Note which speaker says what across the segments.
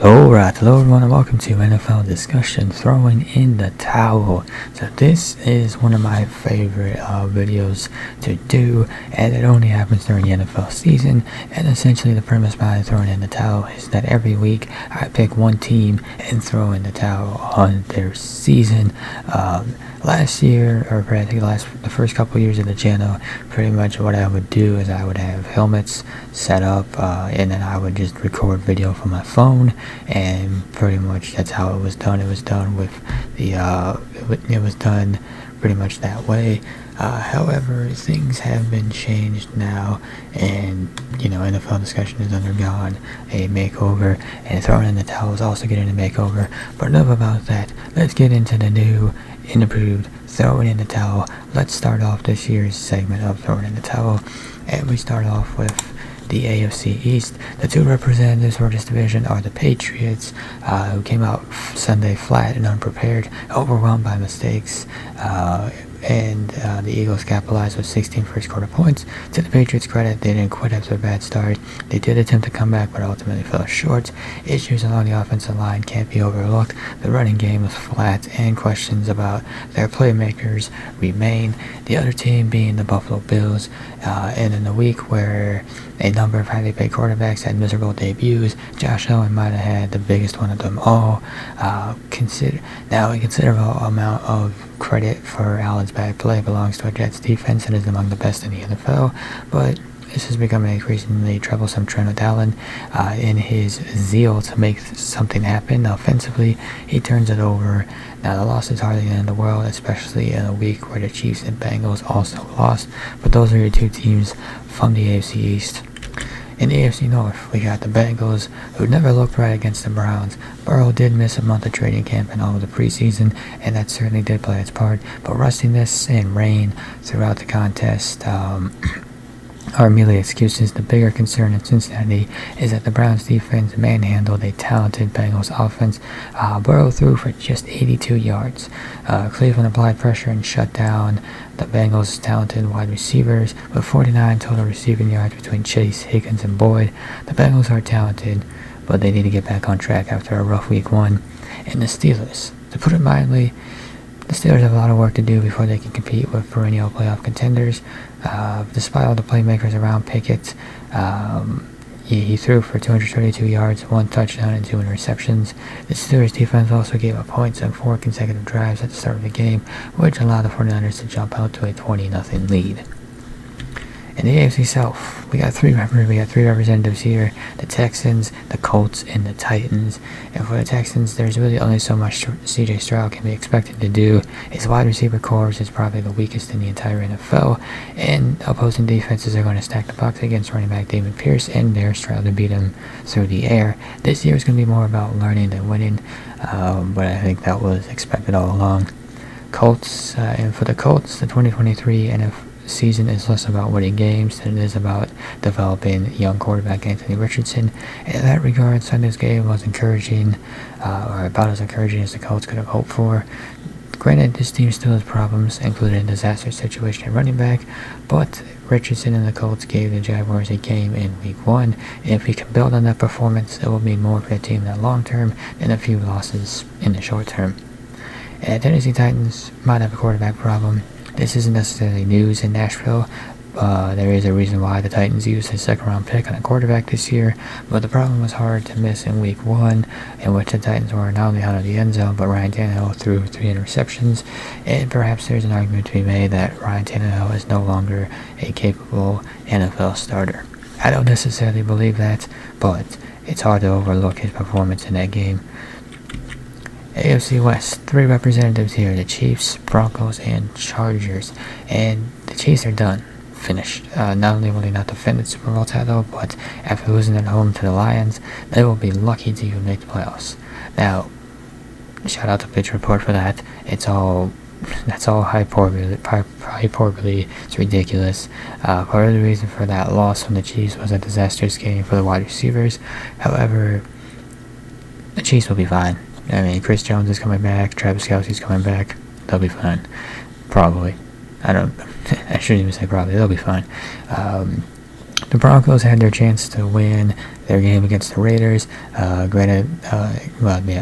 Speaker 1: Alright, hello everyone and welcome to NFL Discussion, Throwing in the Towel. So this is one of my favorite videos to do, and it only happens during the NFL season. And essentially the premise behind Throwing in the Towel is that every week I pick one team and throw in the towel on their season. Last year, or I think the first couple of years of the channel, pretty much what I would do is I would have helmets set up, and then I would just record video from my phone, and pretty much that's how it was done. It was done with the, it was done pretty much that way. However, things have been changed now, and NFL Discussion has undergone a makeover, and Throwing in the Towel is also getting a makeover. But enough about that. Let's get into the new and improved Throwing in the Towel. Let's start off this year's segment of Throwing in the Towel, and we start off with the AFC East. The two representatives for this division are the Patriots, who came out Sunday flat and unprepared, overwhelmed by mistakes, and the Eagles capitalized with 16 first quarter points. To the Patriots' credit, they didn't quit after a bad start. They did attempt to come back, but ultimately fell short. Issues along the offensive line can't be overlooked. The running game was flat, and questions about their playmakers remain. The other team being the Buffalo Bills, and in a week where a number of highly paid quarterbacks had miserable debuts, Josh Allen might have had the biggest one of them all. A considerable amount of credit for Allen's bad play belongs to a Jets defense that is among the best in the NFL, but this has become an increasingly troublesome trend with Allen. In his zeal to make something happen offensively, he turns it over. Now, the loss is hardly the end of the world, especially in a week where the Chiefs and Bengals also lost, but those are your two teams from the AFC East. In the AFC North, we got the Bengals, who never looked right against the Browns. Burrow did miss a month of training camp and all of the preseason, and that certainly did play its part, but rustiness and rain throughout the contest are merely excuses. The bigger concern in Cincinnati is that the Browns defense manhandled a talented Bengals offense. Burrow threw for just 82 yards. Cleveland applied pressure and shut down the Bengals' talented wide receivers with 49 total receiving yards between Chase, Higgins, and Boyd. The Bengals are talented, but they need to get back on track after a rough week one. And the Steelers, to put it mildly, the Steelers have a lot of work to do before they can compete with perennial playoff contenders. Despite all the playmakers around Pickett, he threw for 232 yards, 1 touchdown, and 2 interceptions. The Steelers defense also gave up points on 4 consecutive drives at the start of the game, which allowed the 49ers to jump out to a 20-0 lead. In the AFC South, we got three representatives here: the Texans, the Colts, and the Titans. And for the Texans, there's really only so much C.J. Stroud can be expected to do. His wide receiver corps is probably the weakest in the entire NFL, and opposing defenses are going to stack the box against running back David Pierce and dare Stroud to beat him through the air. This year is going to be more about learning than winning, but I think that was expected all along. Colts, and for the Colts, the 2023 NFL season is less about winning games than it is about developing young quarterback Anthony Richardson. In that regard, Sunday's game was encouraging, or about as encouraging as the Colts could have hoped for. Granted, this team still has problems, including a disaster situation at running back, but Richardson and the Colts gave the Jaguars a game in week one, and if we can build on that performance, it will mean more for the team in the long term than a few losses in the short term. And Tennessee Titans might have a quarterback problem. This isn't necessarily news in Nashville. There is a reason why the Titans used his second-round pick on a quarterback this year, but the problem was hard to miss in week one, in which the Titans were not only out of the end zone, but Ryan Tannehill threw 3 interceptions, and perhaps there's an argument to be made that Ryan Tannehill is no longer a capable NFL starter. I don't necessarily believe that, but it's hard to overlook his performance in that game. AFC West, 3 representatives here: the Chiefs, Broncos, and Chargers. And the Chiefs are done, finished. Not only will they not defend the Super Bowl title, but after losing at home to the Lions, they will be lucky to even make the playoffs. Now, shout out to Pitch Report for that. That's all hyperbole. It's ridiculous. Part of the reason for that loss from the Chiefs was a disastrous game for the wide receivers. However, the Chiefs will be fine. I mean, Chris Jones is coming back, Travis Kelce's coming back. They'll be fine. Probably. I shouldn't even say probably. They'll be fine. The Broncos had their chance to win their game against the Raiders.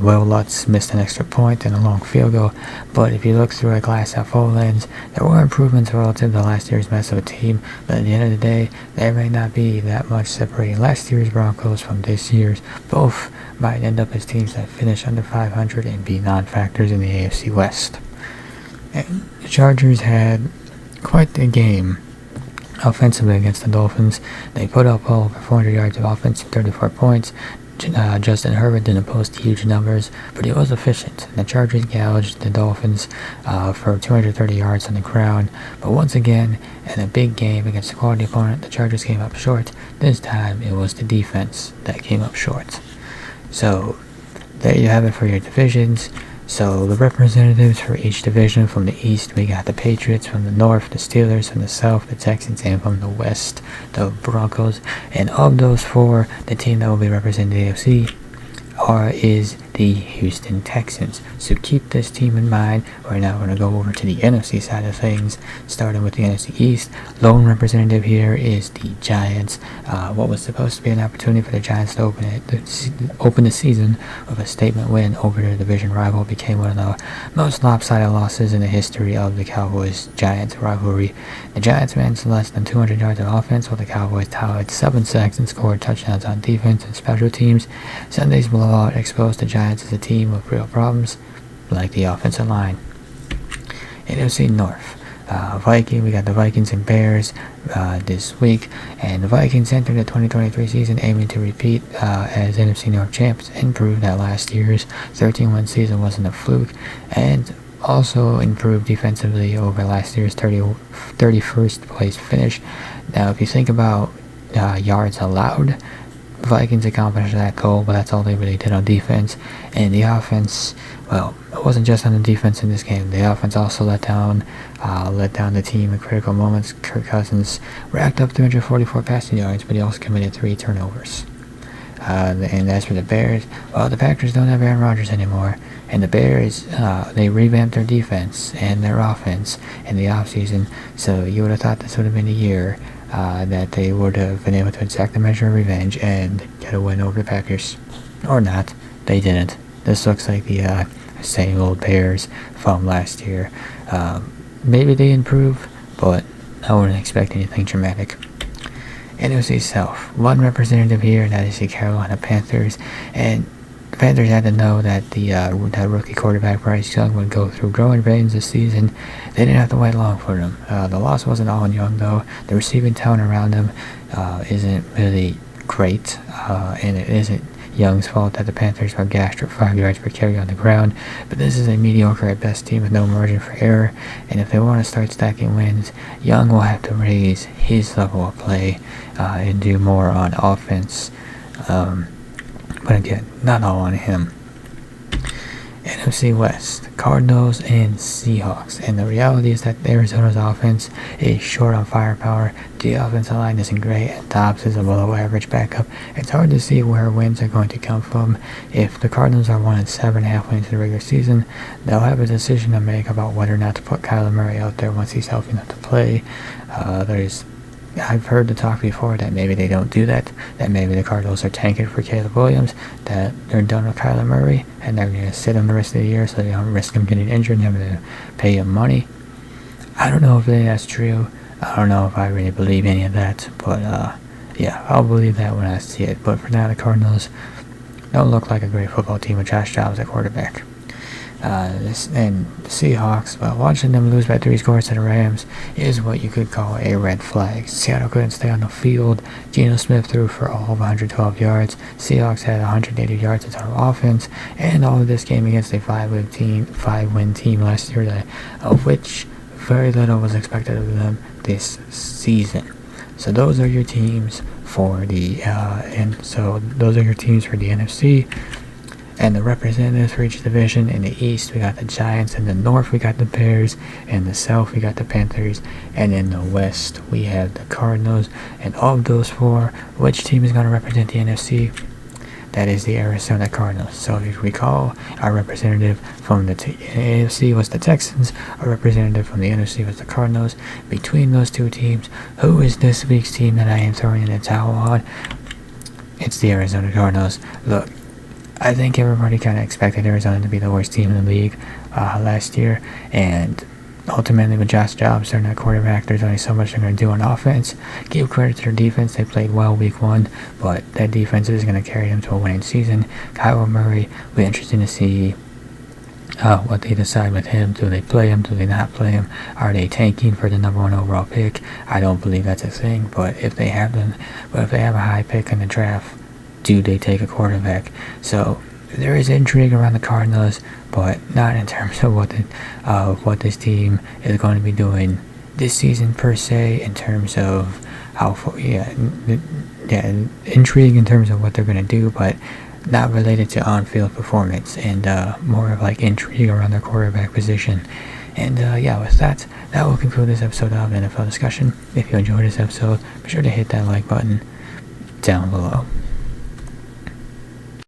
Speaker 1: Will Lutz missed an extra point and a long field goal, but if you look through a glass half full lens, there were improvements relative to last year's mess of a team, but at the end of the day, there may not be that much separating last year's Broncos from this year's. Both might end up as teams that finish under 500 and be non-factors in the AFC West. And the Chargers had quite the game offensively against the Dolphins. They put up well over 400 yards of offense and 34 points. Justin Herbert didn't post huge numbers, but he was efficient. The Chargers gouged the Dolphins for 230 yards on the ground. But once again, in a big game against a quality opponent, the Chargers came up short. This time, it was the defense that came up short. So, there you have it for your divisions. So the representatives for each division: from the East, we got the Patriots; from the North, the Steelers; from the South, the Texans; and from the West, the Broncos. And of those four, the team that will be representing the AFC is the Houston Texans. So keep this team in mind. We're now going to go over to the NFC side of things, starting with the NFC East. Lone representative here is the Giants. What was supposed to be an opportunity for the Giants to open the season with a statement win over their division rival became one of the most lopsided losses in the history of the Cowboys-Giants rivalry. The Giants managed less than 200 yards of offense, while the Cowboys tallied 7 sacks and scored touchdowns on defense and special teams. Sunday's blowout exposed the Giants as a team with real problems, like the offensive line. NFC North. We got the Vikings and Bears this week, and the Vikings entered the 2023 season aiming to repeat as NFC North champs and prove that last year's 13-win season wasn't a fluke, and also improved defensively over last year's 31st place finish. Now, if you think about yards allowed, Vikings accomplished that goal, but that's all they really did on defense. And the offense, well, it wasn't just on the defense in this game. The offense also let down the team in critical moments. Kirk Cousins racked up 344 passing yards, but he also committed 3 turnovers. And as for the Bears, well, the Packers don't have Aaron Rodgers anymore, and the Bears, they revamped their defense and their offense in the offseason, so you would have thought this would have been a year that they would have been able to exact the measure of revenge and get a win over the Packers. Or not. They didn't. This looks like the same old Bears from last year. Maybe they improve, but I wouldn't expect anything dramatic. NFC South. One representative here, and that is the Carolina Panthers. And the Panthers had to know that that rookie quarterback Bryce Young would go through growing pains this season. They didn't have to wait long for him. The loss wasn't all on Young, though. The receiving talent around him isn't really great, and it isn't Young's fault that the Panthers were gashed for 5 yards per carry on the ground. But this is a mediocre at best team with no margin for error, and if they want to start stacking wins, Young will have to raise his level of play and do more on offense. But again, not all on him. NFC West, Cardinals and Seahawks. And the reality is that Arizona's offense is short on firepower. The offensive line isn't great, and Dobbs is a below-average backup. It's hard to see where wins are going to come from. If the Cardinals are 1-7 halfway into the regular season, they'll have a decision to make about whether or not to put Kyler Murray out there once he's healthy enough to play. I've heard the talk before that maybe they don't do that maybe the Cardinals are tanking for Caleb Williams, that they're done with Kyler Murray, and they're going to sit him the rest of the year so they don't risk him getting injured and having to pay him money. I don't know if that's true. I don't know if I really believe any of that, but yeah, I'll believe that when I see it. But for now, the Cardinals don't look like a great football team with Josh Dobbs at quarterback. And the Seahawks, well, watching them lose by 3 scores to the Rams is what you could call a red flag. Seattle couldn't stay on the field. Geno Smith threw for all of 112 yards. Seahawks had 180 yards of total offense, and all of this game against a 5-win team last year, of which very little was expected of them this season. So those are your teams for the NFC. And the representatives for each division: in the East, we got the Giants; in the North, we got the Bears; in the South, we got the Panthers; and in the West, we have the Cardinals. And of those 4, which team is going to represent the NFC? that is the Arizona Cardinals. So if you recall, our representative from the AFC was the Texans, our representative from the NFC was the Cardinals. Between those two teams, who is this week's team that I am throwing in the towel on? It's the Arizona Cardinals. Look, I think everybody kind of expected Arizona to be the worst team in the league last year, and ultimately with Josh Jacobs starting at quarterback, there's only so much they're going to do on offense. Give credit to their defense. They played well week 1, but that defense is going to carry them to a winning season. Kyler Murray, will be interesting to see what they decide with him. Do they play him? Do they not play him? Are they tanking for the number 1 overall pick? I don't believe that's a thing, but if they have a high pick in the draft, do they take a quarterback? So there is intrigue around the Cardinals, but not in terms of what this team is going to be doing this season per se. In terms of intrigue in terms of what they're going to do, but not related to on-field performance, and more of like intrigue around their quarterback position. And with that will conclude this episode of NFL Discussion. If you enjoyed this episode, be sure to hit that like button down below.